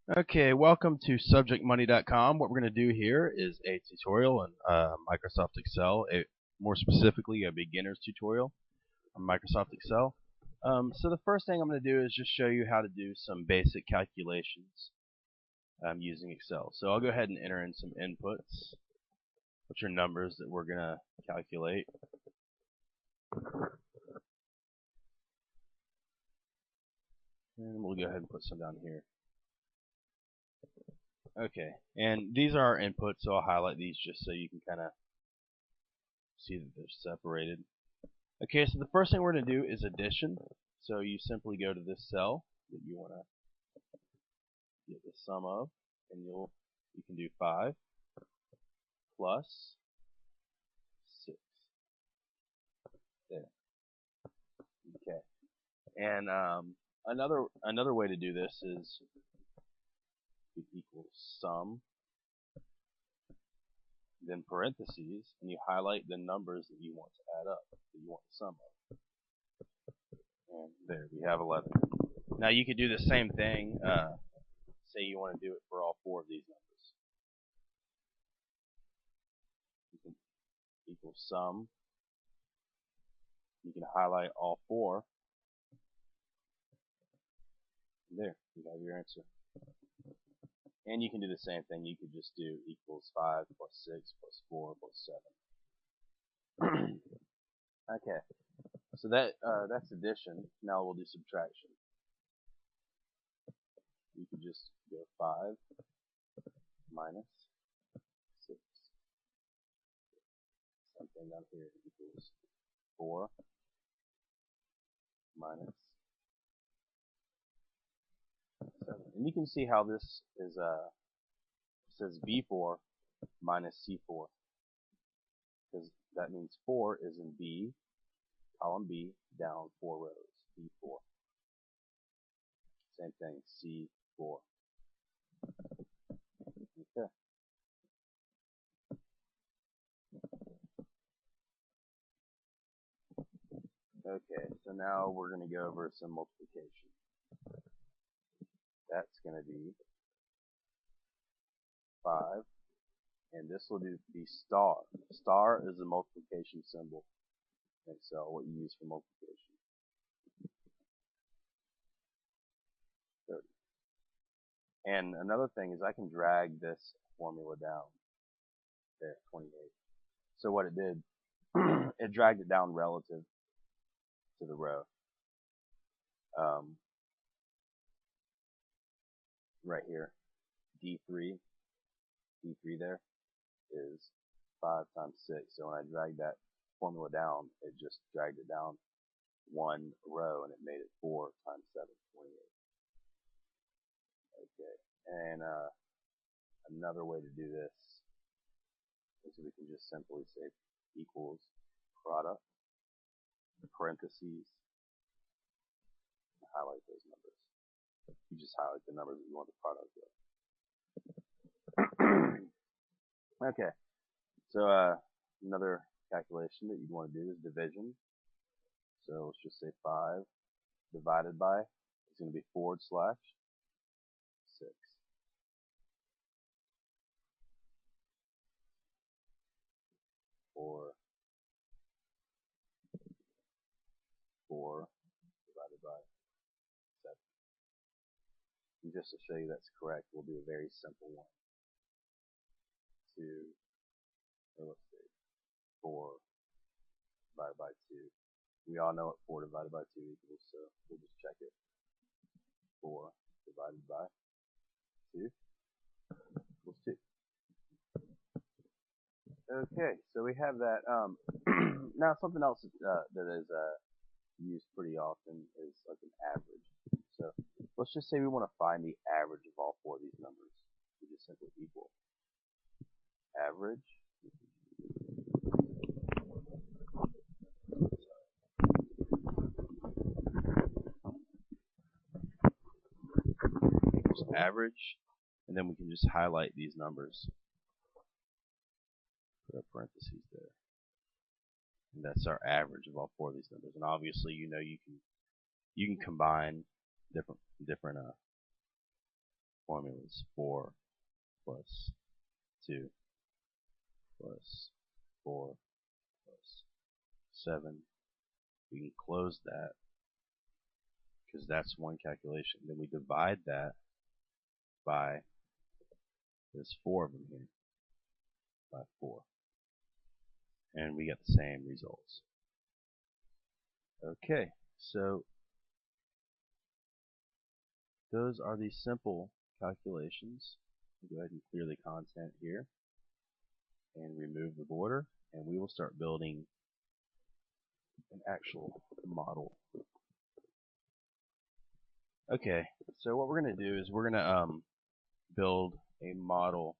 Okay, welcome to subjectmoney.com. What we're going to do here is a tutorial on Microsoft Excel, more specifically a beginner's tutorial on Microsoft Excel. So the first thing I'm going to do is just show you how to do some basic calculations using Excel. So I'll go ahead and enter in some inputs, which are numbers that we're going to calculate. And we'll go ahead and put some down here. Okay, and these are our inputs, so I'll highlight these just so you can kind of see that they're separated. Okay, so the first thing we're going to do is addition. So you simply go to this cell that you want to get the sum of, and you can do 5 plus 6. There. Okay. And another way to do this is equals sum, then parentheses, and you highlight the numbers that you want to add up, that you want the sum of. And there, we have 11. Now you could do the same thing. Say you want to do it for all 4 of these numbers. You can equal sum. You can highlight all 4. And there, you have your answer. And you can do the same thing. You could just do equals 5 plus 6 plus 4 plus 7. Okay, so that's addition. Now we'll do subtraction. You could just go 5 minus 6. Something down here equals 4 minus 7. And you can see how this is says B4 minus C4, because that means 4 is in B, column B, down 4 rows, B4. Same thing, C4. Okay. Okay, so now we're going to go over some multiplication. That's going to be 5, and this will be star. Star is a multiplication symbol in Excel, what you use for multiplication. 30. And another thing is I can drag this formula down. There, 28. So what it did, it dragged it down relative to the row. Right here, D3 there is 5 times 6. So when I dragged that formula down, it just dragged it down 1 row, and it made it 4 times 7, 28. Okay, and another way to do this is we can just simply say equals product, parentheses, and highlight those numbers. You just highlight the numbers that you want the product with. Okay, so another calculation that you'd want to do is division. So let's just say 5 divided by, it's going to be / 6. 4 divided by 7. And just to show you that's correct, we'll do a very simple one. 2, or let's see, 4 divided by 2. We all know what 4 divided by 2 equals, so we'll just check it. 4 divided by 2 equals 2. Okay, so we have that. Now something else that is used pretty often is like an average. So let's just say we want to find the average of all 4 of these numbers. We just simply equal average equals average, and then we can just highlight these numbers. Put our parentheses there. And that's our average of all 4 of these numbers. And obviously, you know, you can combine different formulas. 4 plus 2 plus 4 plus 7. We can close that because that's one calculation. Then we divide that by there's 4 of them here, by 4. And we get the same results. Okay, so those are the simple calculations. Go ahead and clear the content here and remove the border, and we will start building an actual model. Okay, so what we're going to do is we're going to build a model,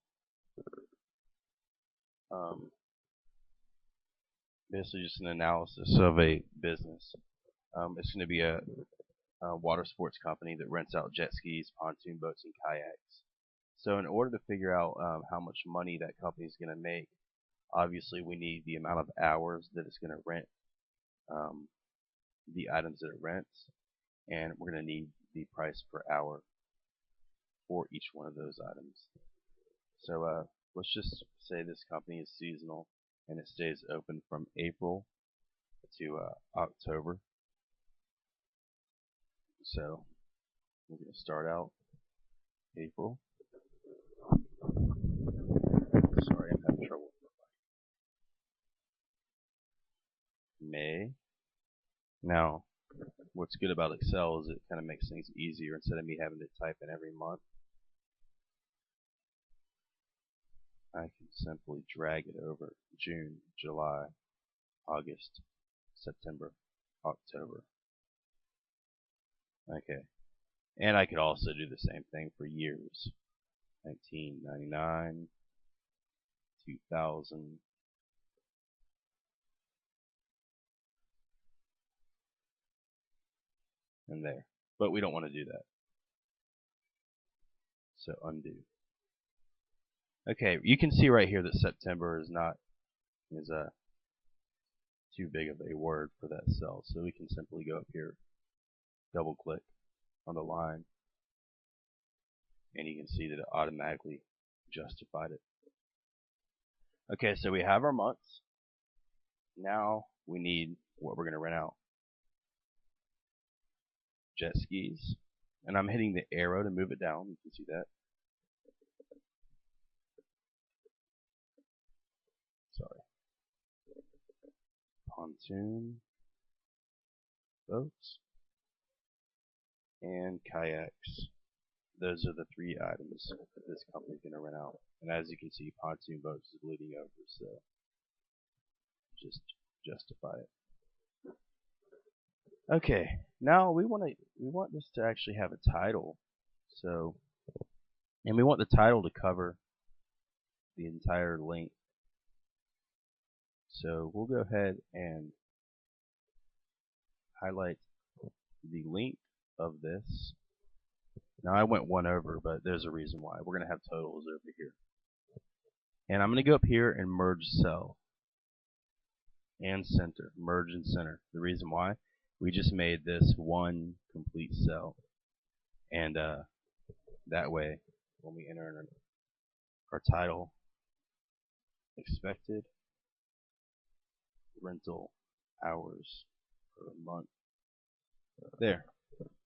basically just an analysis of a business. It's going to be a water sports company that rents out jet skis, pontoon boats, and kayaks. So in order to figure out how much money that company is going to make, obviously we need the amount of hours that it's going to rent the items that it rents, and we're going to need the price per hour for each one of those items. So let's just say this company is seasonal and it stays open from April to October. So we're going to start out April. Sorry, I'm having trouble. May. Now, what's good about Excel is it kind of makes things easier instead of me having to type in every month. I can simply drag it over June, July, August, September, October. Okay. And I could also do the same thing for years. 1999, 2000, and there. But we don't want to do that. So undo. Okay, you can see right here that September is too big of a word for that cell. So we can simply go up here, double click on the line, and you can see that it automatically justified it. Okay, so we have our months. Now we need what we're going to rent out. Jet skis. And I'm hitting the arrow to move it down. You can see that. Sorry. Pontoon boats and kayaks. Those are the 3 items that this company is going to rent out. And as you can see, pontoon boats is bleeding over, so just justify it. Okay, now we want this to actually have a title. So, and we want the title to cover the entire length. So we'll go ahead and highlight the length of this. Now I went 1 over, but there's a reason why. We're going to have totals over here. And I'm going to go up here and merge cell and center, merge and center. The reason why, we just made this one complete cell. And that way, when we enter in our title, expected rental hours per month. There.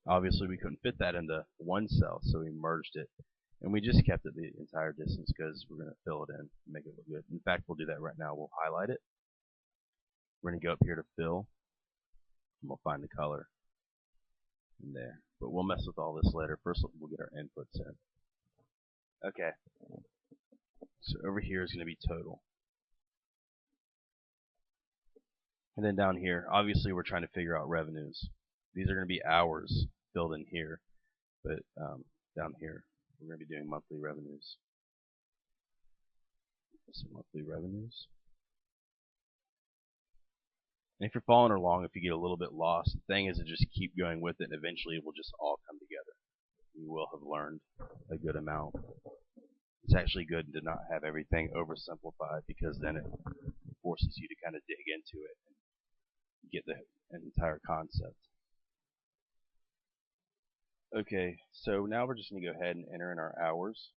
Obviously we couldn't fit that into one cell, so we merged it. And we just kept it the entire distance because we're going to fill it in and make it look good. In fact, we'll do that right now. We'll highlight it. We're going to go up here to fill. And we'll find the color in there. But we'll mess with all this later. First we'll get our inputs in. Okay. So over here is going to be total. And then down here, obviously we're trying to figure out revenues. These are going to be hours filled in here, but down here we're going to be doing monthly revenues. So monthly revenues. And if you're following along, if you get a little bit lost, the thing is to just keep going with it, and eventually it will just all come together. You will have learned a good amount. It's actually good to not have everything oversimplified, because then it forces you to kind of dig into it and get the entire concept. Okay, so now we're just going to go ahead and enter in our hours.